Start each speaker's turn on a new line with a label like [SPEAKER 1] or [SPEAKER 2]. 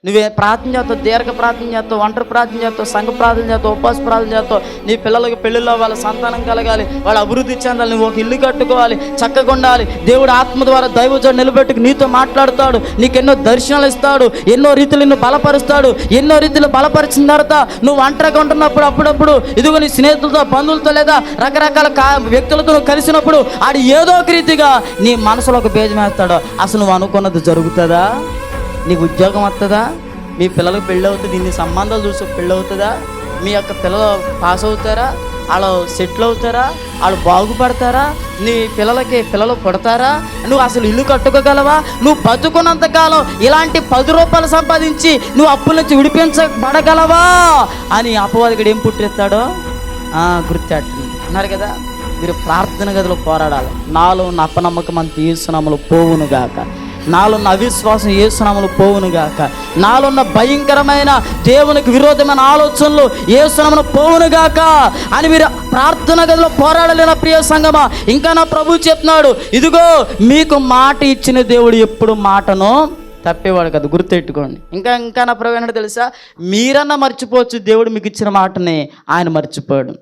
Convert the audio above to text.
[SPEAKER 1] నువ్వే ప్రార్థన చేస్తావు, దీర్ఘ ప్రార్థన చేస్తావు, ఒంటరి ప్రార్థన చేస్తావు, సంఘ ప్రార్థన చేస్తావు, ఉపవాస ప్రార్థన చేస్తావు. నీ పిల్లలకి పెళ్ళిళ్ళు అవ్వాలి, సంతానం కలగాలి, వాళ్ళు అభివృద్ధి చెందాలి, నువ్వు ఒక ఇల్లు కట్టుకోవాలి, చక్కగా ఉండాలి. దేవుడు ఆత్మ ద్వారా దైవజనుడు నిలబెట్టుకు నీతో మాట్లాడతాడు, నీకు ఎన్నో దర్శనాలు ఇస్తాడు, ఎన్నో రీతులు నిన్ను బలపరుస్తాడు. ఎన్నో రీతిలో బలపరిచిన తర్వాత నువ్వు ఒంటరిగా ఉంటున్నప్పుడు అప్పుడప్పుడు ఇదిగో నీ స్నేహితులతో, బంధువులతో లేదా రకరకాల వ్యక్తులతో నువ్వు కలిసినప్పుడు ఆడు ఏదో ఒక రీతిగా నీ మనసులో ఒక బీజం వేస్తాడు. అసలు నువ్వు అనుకున్నది జరుగుతుందా? నీకు ఉద్యోగం వస్తుందా? మీ పిల్లలకు పెళ్ళి అవుతుంది, నీ సంబంధాలు చూసి పెళ్ళి అవుతుందా? మీ యొక్క పిల్లలు పాస్ అవుతారా? వాళ్ళు సెటిల్ అవుతారా? వాళ్ళు బాగుపడతారా? నీ పిల్లలు పుడతారా? నువ్వు అసలు ఇల్లు కట్టుకోగలవా? నువ్వు బతుకున్నంతకాలం ఇలాంటి 10 రూపాయలు సంపాదించి నువ్వు అప్పుల నుంచి విడిపించబడగలవా అని అపవాదికుడు ఏం పుట్టిస్తాడో గుర్తెట్టండి. అన్నారు కదా, మీరు ప్రార్థన గదిలో పోరాడాలి. నాలో ఉన్న అపనమ్మకం అంత యేసునామములో పోవును గాక, నాలో ఉన్న అవిశ్వాసం యేసునామములో పోవును గాక, నాలో ఉన్న భయంకరమైన దేవునికి విరోధమైన ఆలోచనలు యేసునామములో పోవును గాక అని మీరు ప్రార్థన గదిలో పోరాడలేన ప్రియ సంగమా. ఇంకా నా ప్రభు చెప్తున్నాడు, ఇదిగో మీకు మాట ఇచ్చిన దేవుడు ఎప్పుడు మాటను తప్పేవాడు కదా, గుర్తెట్టుకోండి. ఇంకా నా ప్రభు ఏంటో తెలుసా, మీరన్నా మర్చిపోవచ్చు, దేవుడు మీకు ఇచ్చిన మాటని ఆయన మర్చిపోయాడు.